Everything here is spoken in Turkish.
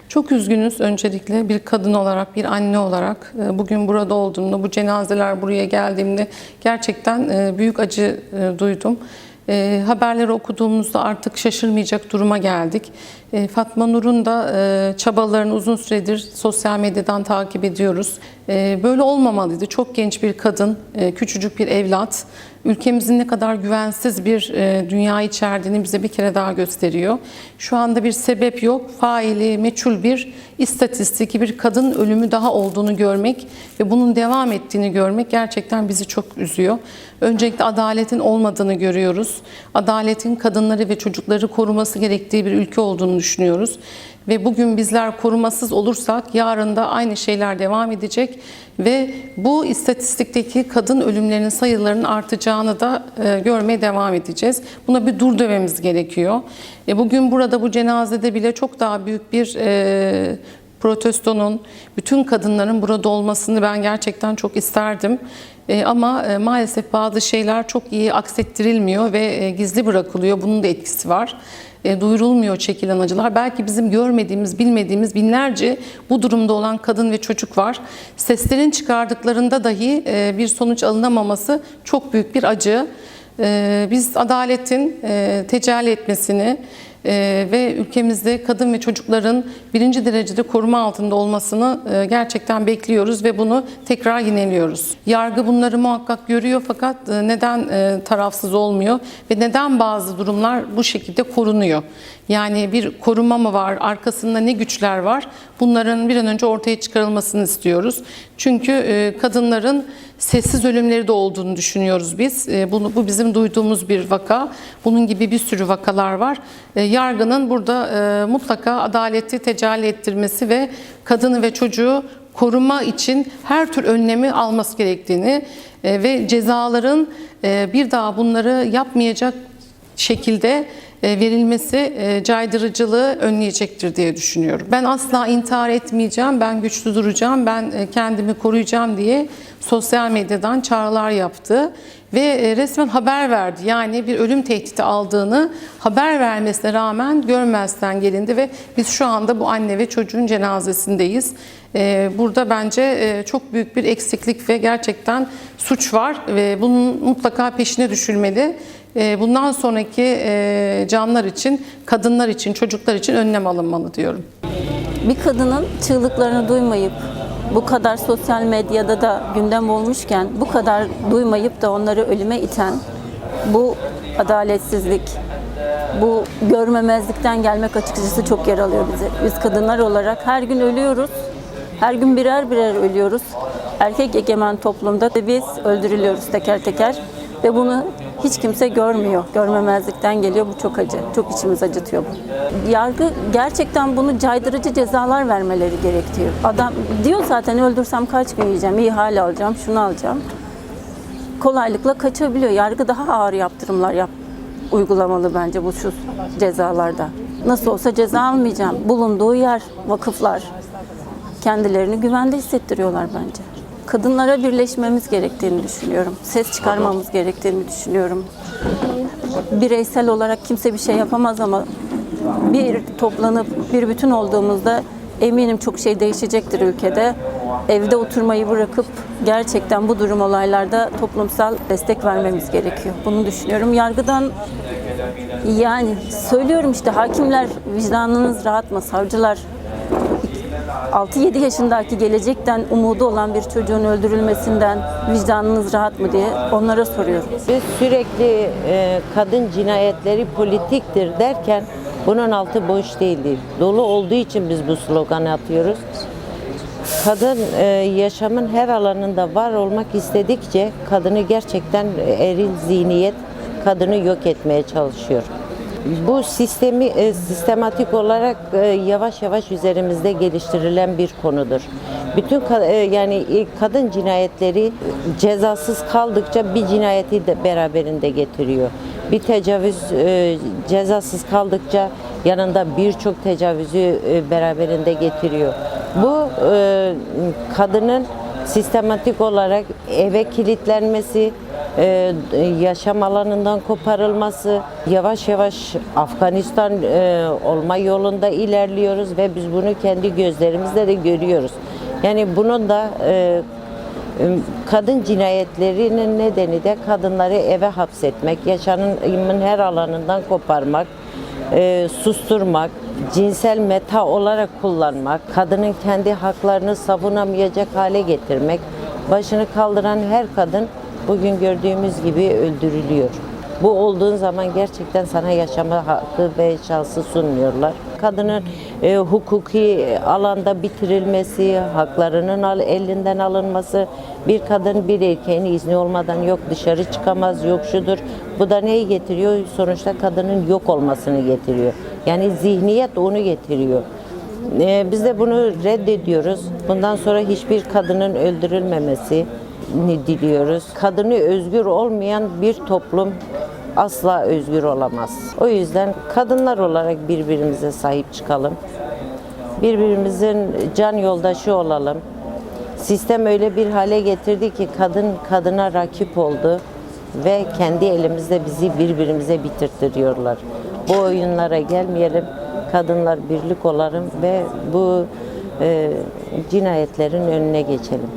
Çok üzgünüz öncelikle bir kadın olarak, bir anne olarak bugün burada olduğumda, bu cenazeler buraya geldiğimde gerçekten büyük acı duydum. Haberleri okuduğumuzda artık şaşırmayacak duruma geldik. Fatma Nur'un da çabalarını uzun süredir sosyal medyadan takip ediyoruz. Böyle olmamalıydı. Çok genç bir kadın, küçücük bir evlat. Ülkemizin ne kadar güvensiz bir dünya içerdiğini bize bir kere daha gösteriyor. Şu anda bir sebep yok. Faili meçhul bir istatistik, bir kadın ölümü daha olduğunu görmek ve bunun devam ettiğini görmek gerçekten bizi çok üzüyor. Öncelikle adaletin olmadığını görüyoruz. Adaletin kadınları ve çocukları koruması gerektiği bir ülke olduğunu düşünüyoruz. Ve bugün bizler korumasız olursak yarın da aynı şeyler devam edecek ve bu istatistikteki kadın ölümlerinin sayılarının artacağını da görmeye devam edeceğiz. Buna bir dur dememiz gerekiyor. Bugün burada bu cenazede bile çok daha büyük bir protestonun, bütün kadınların burada olmasını ben gerçekten çok isterdim. Ama maalesef bazı şeyler çok iyi aksettirilmiyor ve gizli bırakılıyor. Bunun da etkisi var. Duyurulmuyor çekilen acılar. Belki bizim görmediğimiz, bilmediğimiz binlerce bu durumda olan kadın ve çocuk var. Seslerin çıkardıklarında dahi bir sonuç alınamaması çok büyük bir acı. Biz adaletin tecelli etmesini ve ülkemizde kadın ve çocukların birinci derecede koruma altında olmasını gerçekten bekliyoruz ve bunu tekrar yineliyoruz. Yargı bunları muhakkak görüyor fakat neden tarafsız olmuyor ve neden bazı durumlar bu şekilde korunuyor? Yani bir koruma mı var, arkasında ne güçler var? Bunların bir an önce ortaya çıkarılmasını istiyoruz. Çünkü kadınların sessiz ölümleri de olduğunu düşünüyoruz biz. Bu bizim duyduğumuz bir vaka. Bunun gibi bir sürü vakalar var. Yargının burada mutlaka adaleti tecelli ettirmesi ve kadını ve çocuğu koruma için her tür önlemi alması gerektiğini ve cezaların bir daha bunları yapmayacak şekilde verilmesi caydırıcılığı önleyecektir diye düşünüyorum. Ben asla intihar etmeyeceğim, ben güçlü duracağım, ben kendimi koruyacağım diye sosyal medyadan çağrılar yaptı ve resmen haber verdi. Yani bir ölüm tehdidi aldığını haber vermesine rağmen görmezden gelindi ve biz şu anda bu anne ve çocuğun cenazesindeyiz. Burada bence çok büyük bir eksiklik ve gerçekten suç var ve bunun mutlaka peşine düşülmeli. Bundan sonraki canlar için, kadınlar için, çocuklar için önlem alınmalı diyorum. Bir kadının çığlıklarını duymayıp, bu kadar sosyal medyada da gündem olmuşken, bu kadar duymayıp da onları ölüme iten, bu adaletsizlik, bu görmemezlikten gelmek açıkçası çok yer alıyor bizi. Biz kadınlar olarak her gün ölüyoruz, her gün birer birer ölüyoruz. Erkek egemen toplumda biz öldürülüyoruz teker teker ve bunu hiç kimse görmüyor. Görmemezlikten geliyor. Bu çok acı. Çok içimiz acıtıyor bu. Yargı gerçekten bunu caydırıcı cezalar vermeleri gerekiyor. Adam diyor zaten öldürsem kaç gün yiyeceğim, ihale alacağım, şunu alacağım. Kolaylıkla kaçabiliyor. Yargı daha ağır yaptırımlar uygulamalı bence bu şu cezalarda. Nasıl olsa ceza almayacağım. Bulunduğu yer, vakıflar kendilerini güvende hissettiriyorlar bence. Kadınlara birleşmemiz gerektiğini düşünüyorum. Ses çıkarmamız gerektiğini düşünüyorum. Bireysel olarak kimse bir şey yapamaz ama bir toplanıp bir bütün olduğumuzda eminim çok şey değişecektir ülkede. Evde oturmayı bırakıp gerçekten bu durum olaylarda toplumsal destek vermemiz gerekiyor. Bunu düşünüyorum. Yargıdan yani söylüyorum işte hakimler vicdanınız rahat mı? Savcılar 6-7 yaşındaki gelecekten umudu olan bir çocuğun öldürülmesinden vicdanınız rahat mı diye onlara soruyorum. Biz sürekli kadın cinayetleri politiktir derken bunun altı boş değildir. Dolu olduğu için biz bu sloganı atıyoruz. Kadın yaşamın her alanında var olmak istedikçe kadını gerçekten eril zihniyet kadını yok etmeye çalışıyor. Bu sistemi sistematik olarak yavaş yavaş üzerimizde geliştirilen bir konudur. Bütün yani kadın cinayetleri cezasız kaldıkça bir cinayeti de beraberinde getiriyor. Bir tecavüz cezasız kaldıkça yanında birçok tecavüzü beraberinde getiriyor. Bu kadının sistematik olarak eve kilitlenmesi, yaşam alanından koparılması, yavaş yavaş Afganistan olma yolunda ilerliyoruz ve biz bunu kendi gözlerimizle de görüyoruz. Yani bunun da kadın cinayetlerinin nedeni de kadınları eve hapsetmek, yaşamın her alanından koparmak, susturmak, cinsel meta olarak kullanmak, kadının kendi haklarını savunamayacak hale getirmek. Başını kaldıran her kadın bugün gördüğümüz gibi öldürülüyor. Bu olduğun zaman gerçekten sana yaşama hakkı ve şansı sunmuyorlar. Kadının hukuki alanda bitirilmesi, haklarının elinden alınması, bir kadın bir erkeğin izni olmadan yok dışarı çıkamaz, yok şudur. Bu da neyi getiriyor? Sonuçta kadının yok olmasını getiriyor. Yani zihniyet onu getiriyor. Biz de bunu reddediyoruz. Bundan sonra hiçbir kadının öldürülmemesi diliyoruz. Kadını özgür olmayan bir toplum asla özgür olamaz. O yüzden kadınlar olarak birbirimize sahip çıkalım. Birbirimizin can yoldaşı olalım. Sistem öyle bir hale getirdi ki kadın kadına rakip oldu ve kendi elimizde bizi birbirimize bitirtiyorlar. Bu oyunlara gelmeyelim. Kadınlar birlik olalım ve bu cinayetlerin önüne geçelim.